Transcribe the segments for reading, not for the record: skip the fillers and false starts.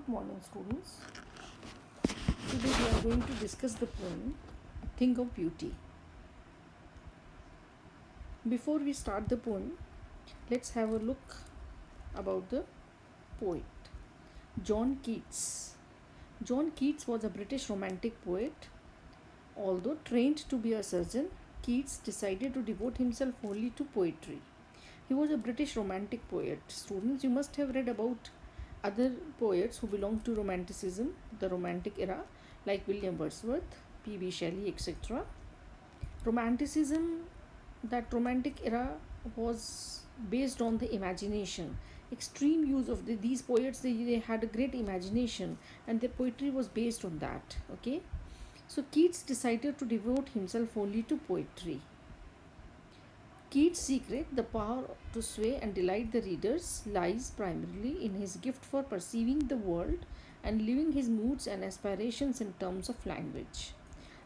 Good morning, students. Today we are going to discuss the poem A Thing of Beauty. Before we start the poem, let's have a look about the poet John Keats. John Keats was a British romantic poet. Although trained to be a surgeon, Keats decided to devote himself wholly to poetry. He was a British romantic poet. Students, you must have read about other poets who belong to Romanticism, the Romantic era, like William Wordsworth, P.B. Shelley, etc. Romanticism, that Romantic era, was based on the imagination. Extreme use of these poets, they had a great imagination, and their poetry was based on that. Okay, so Keats decided to devote himself only to poetry. Keats' secret, the power to sway and delight the readers, lies primarily in his gift for perceiving the world and living his moods and aspirations in terms of language.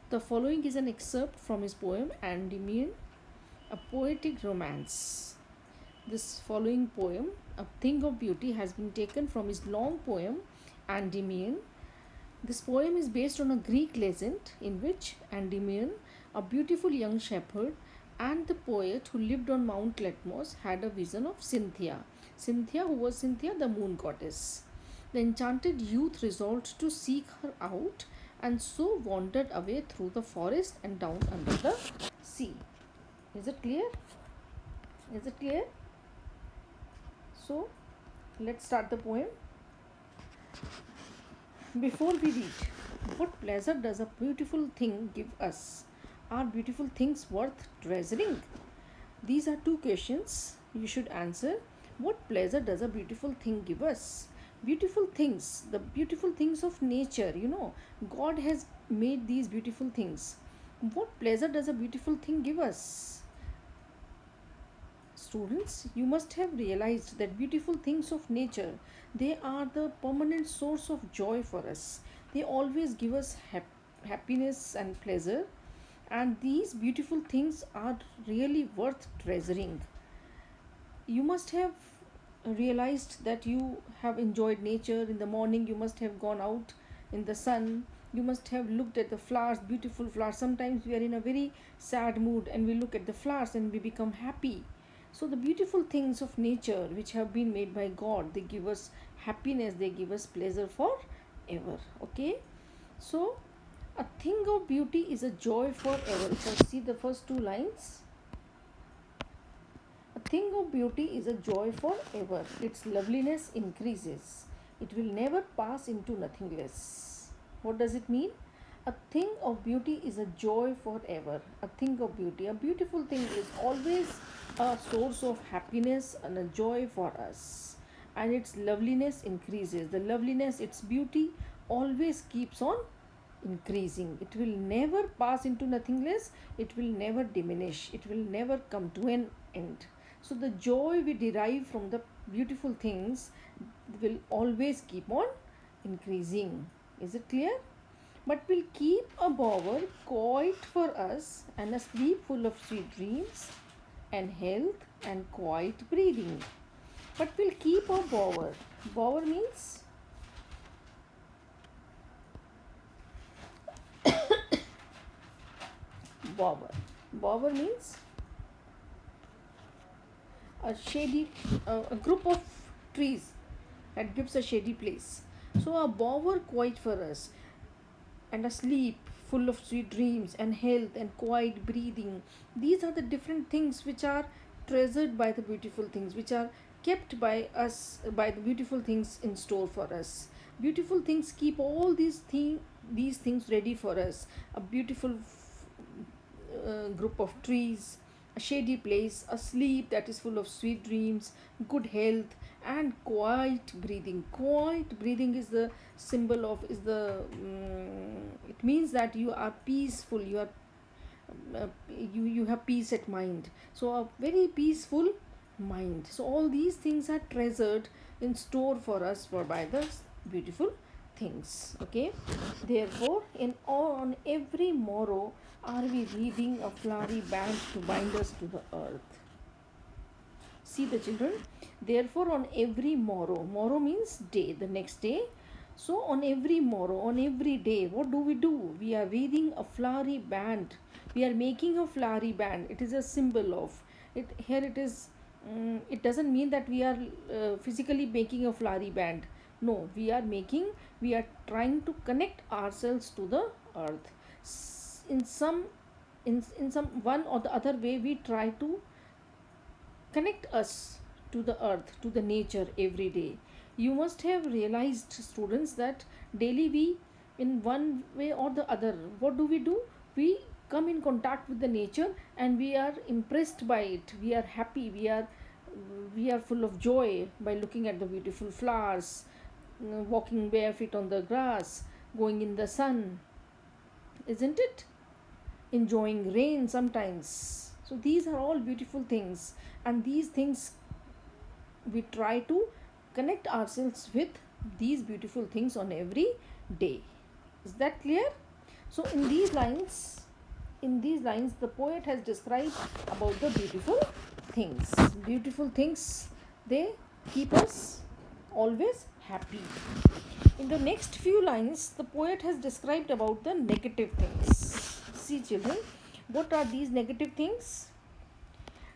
The following is an excerpt from his poem Endymion, a poetic romance. This following poem, A Thing of Beauty, has been taken from his long poem Endymion. This poem is based on a Greek legend in which Endymion, a beautiful young shepherd, and the poet who lived on Mount Latmos had a vision of Cynthia. Cynthia, who was Cynthia, the moon goddess. The enchanted youth resolved to seek her out and so wandered away through the forest and down under the sea. Is it clear? Is it clear? So, let's start the poem. Before we read, what pleasure does a beautiful thing give us? Are beautiful things worth treasuring? These are two questions you should answer. What pleasure does a beautiful thing give us? Beautiful things, the beautiful things of nature, God has made these beautiful things. What pleasure does a beautiful thing give us? Students, you must have realized that beautiful things of nature, they are the permanent source of joy for us. They always give us happiness and pleasure, and these beautiful things are really worth treasuring. You must have realized that you have enjoyed nature. In the morning you must have gone out in the sun, you must have looked at the flowers, beautiful flowers. Sometimes we are in a very sad mood and we look at the flowers and we become happy. So the beautiful things of nature which have been made by God, they give us happiness, they give us pleasure forever. Okay, so a thing of beauty is a joy forever. So see the first two lines. A thing of beauty is a joy forever. Its loveliness increases. It will never pass into nothingness. What does it mean? A thing of beauty is a joy forever. A thing of beauty, a beautiful thing, is always a source of happiness and a joy for us. And its loveliness increases. The loveliness, its beauty, always keeps on increasing. It will never pass into nothingness. It will never diminish. It will never come to an end. So the joy we derive from the beautiful things will always keep on increasing. Is it clear? But will keep a bower quiet for us and a sleep full of sweet dreams and health and quiet breathing. But will keep a bower. Bower means bower. Bower means a shady, a group of trees that gives a shady place. So a bower quiet for us, and a sleep full of sweet dreams and health and quiet breathing. These are the different things which are treasured by the beautiful things, which are kept by us, by the beautiful things in store for us. Beautiful things keep all these things ready for us. A beautiful group of trees, a shady place, a sleep that is full of sweet dreams, good health, and quiet breathing. Quiet breathing is the symbol of, it means that you are peaceful, you are you have peace at mind. So a very peaceful mind. So all these things are treasured in store for us for by the beautiful things. Okay, therefore on every morrow are we weaving a flowery band to bind us to the earth. See the children, therefore on every morrow, morrow means day, the next day. So on every morrow, on every day, what do? We are weaving a flowery band. We are making a flowery band. It is a symbol of it. Here it is. It doesn't mean that we are physically making a flowery band. No, we are making. We are trying to connect ourselves to the earth. In some, in some one or the other way, we try to connect us to the earth, to the nature every day. You must have realized, students, that daily we, in one way or the other, what do? We come in contact with the nature and we are impressed by it. We are happy. We are full of joy by looking at the beautiful flowers, walking barefoot on the grass, going in the sun, isn't it? Enjoying rain sometimes. So these are all beautiful things, and these things we try to connect ourselves with these beautiful things on every day. Is that clear? So in these lines the poet has described about the things beautiful things. They keep us always happy. In the next few lines, the poet has described about the negative things. See, children, what are these negative things?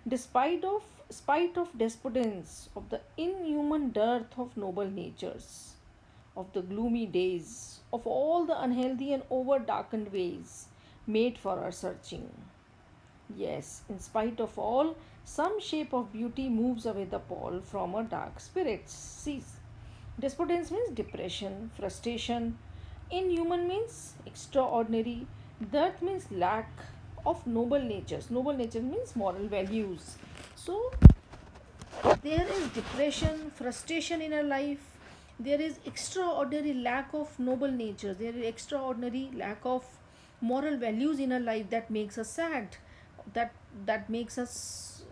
Despite of spite of despotence, of the inhuman dearth of noble natures, of the gloomy days, of all the unhealthy and over darkened ways made for our searching. Yes, in spite of all, some shape of beauty moves away the pall from our dark spirits. See, despotence means depression, frustration. Inhuman means extraordinary. Dearth means lack of noble natures. Noble nature means moral values. So there is depression, frustration in our life. There is extraordinary lack of noble natures. There is extraordinary lack of moral values in our life that makes us sad. That makes us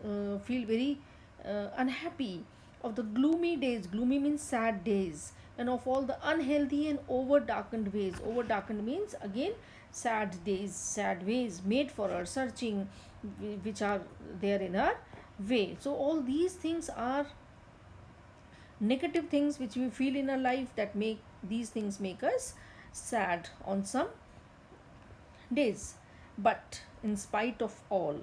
feel very unhappy. Of the gloomy days, gloomy means sad days, and of all the unhealthy and over darkened ways. Over darkened means again sad days, sad ways made for our searching, which are there in our way. So all these things are negative things which we feel in our life, that make these things make us sad on some days. But in spite of all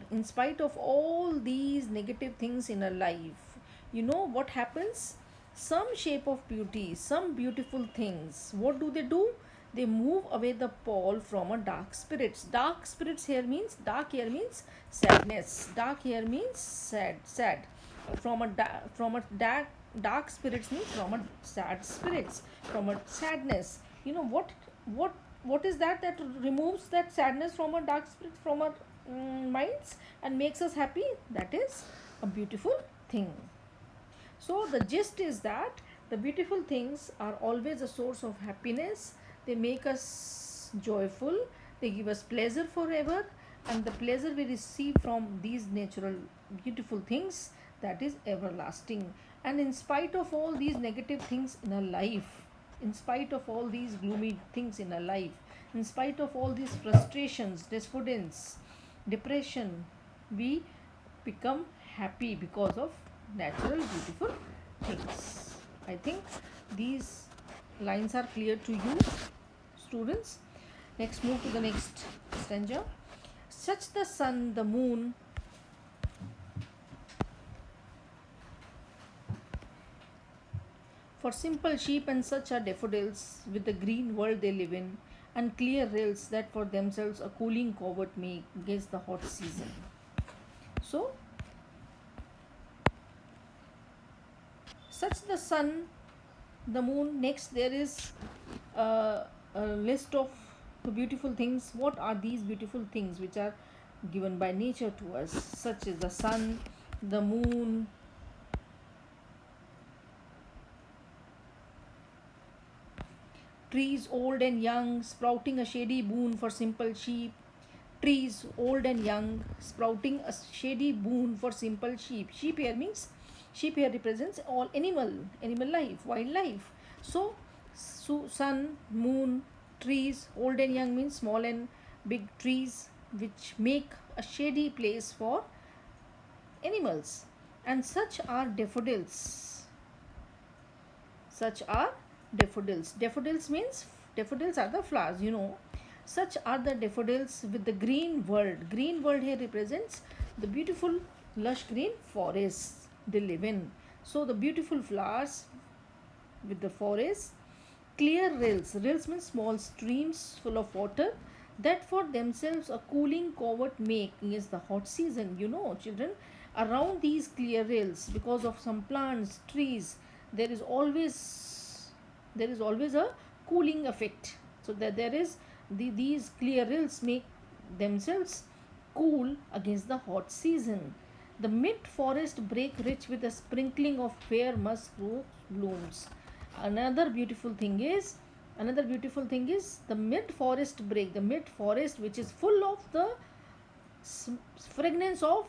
these negative things in our life, you know what happens? Some shape of beauty, some beautiful things, what do? They move away the pall from a dark spirits. Dark spirits here means, dark here means sadness. Dark here means sad. From a dark spirits means from a sad spirits, from a sadness. You know what is that removes that sadness from a dark spirit from our minds and makes us happy? That is a beautiful thing. So the gist is that the beautiful things are always a source of happiness. They make us joyful, they give us pleasure forever, and the pleasure we receive from these natural beautiful things, that is everlasting. And in spite of all these negative things in our life, in spite of all these gloomy things in our life, in spite of all these frustrations, despondence, depression, we become happy because of natural beautiful things. I think these lines are clear to you, students. Next, move to the next stanza. Such the sun, the moon, for simple sheep, and such are daffodils with the green world they live in, and clear rills that for themselves a cooling covert make against the hot season. So, such the sun, the moon. Next, there is a list of the beautiful things. What are these beautiful things which are given by nature to us? Such as the sun, the moon, trees old and young, sprouting a shady boon for simple sheep. Trees old and young, sprouting a shady boon for simple sheep. Sheep here represents all animal life, wildlife. So, sun, moon, trees, old and young means small and big trees which make a shady place for animals. And such are daffodils. Such are Daffodils. Daffodils are the flowers, Such are the daffodils with the green world. Green world here represents the beautiful lush green forests they live in. So the beautiful flowers with the forest. Clear rills. Rills means small streams full of water that for themselves a cooling covert make against the hot season. Children, around these clear rills, because of some plants, trees, there is always a cooling effect. So that there is these clear rills make themselves cool against the hot season. The mid forest break rich with a sprinkling of fair musk rose blooms. Another beautiful thing is the mid forest break. The mid forest, which is full of the fragrance of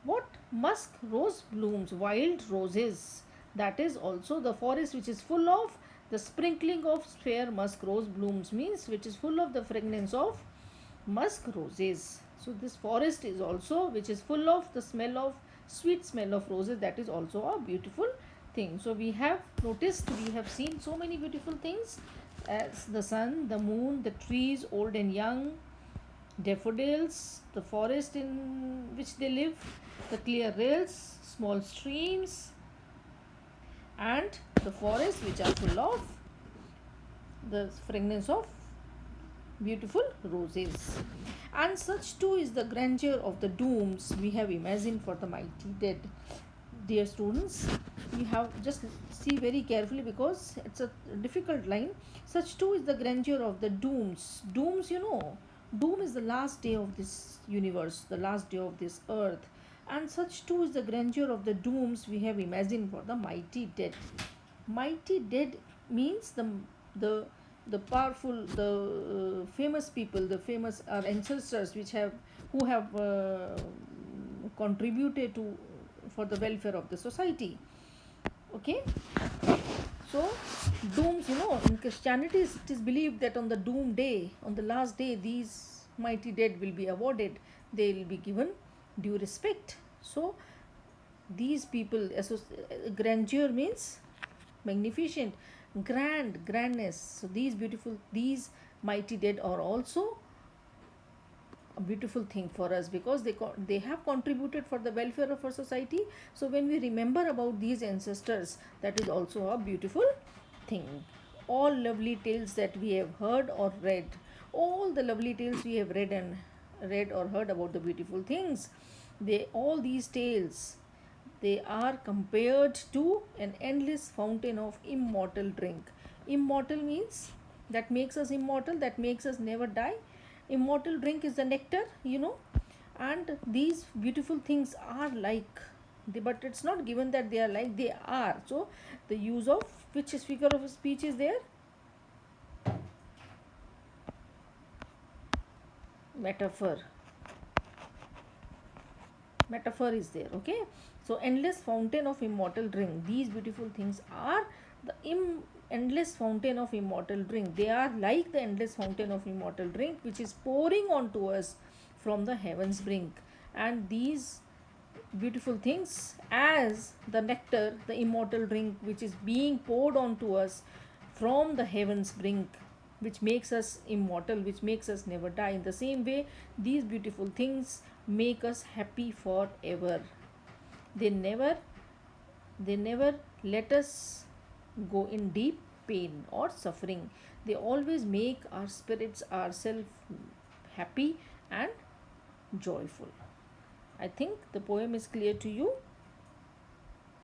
what? Musk rose blooms, wild roses. That is also the forest which is full of the sprinkling of fair musk rose blooms, means which is full of the fragrance of musk roses. So this forest is also which is full of the sweet smell of roses. That is also a beautiful thing. So we have seen so many beautiful things as the sun, the moon, the trees, old and young, daffodils, the forest in which they live, the clear rills, small streams, and the forests which are full of the fragrance of beautiful roses. And such too is the grandeur of the dooms we have imagined for the mighty dead. Dear students, you have just see very carefully because it's a difficult line. Such too is the grandeur of the dooms. Doom is the last day of this universe, the last day of this earth. And such too is the grandeur of the dooms we have imagined for the mighty dead. Mighty dead means the powerful, the famous people, the famous our ancestors who have contributed to for the welfare of the society. Okay, so dooms, in Christianity it is believed that on the doom day, on the last day, these mighty dead will be awarded, they will be given due respect. So these people, grandeur means magnificent, grandness. So these mighty dead are also a beautiful thing for us because they have contributed for the welfare of our society. So when we remember about these ancestors, that is also a beautiful thing. All lovely tales that we have heard or read, all the lovely tales we have read or heard about the beautiful things, all these tales, they are compared to an endless fountain of immortal drink. Immortal means that makes us immortal, that makes us never die. Immortal drink is the nectar, and these beautiful things are like, but it's not given that they are like, they are. So the use of which figure of speech is there? Metaphor. Metaphor is there. Okay, so endless fountain of immortal drink, these beautiful things are the endless fountain of immortal drink. They are like the endless fountain of immortal drink which is pouring onto us from the heavens brink. And these beautiful things as the nectar, the immortal drink which is being poured onto us from the heavens brink, which makes us immortal, which makes us never die. In the same way, these beautiful things make us happy forever. They never let us go in deep pain or suffering. They always make our spirits, ourselves happy and joyful. I think the poem is clear to you.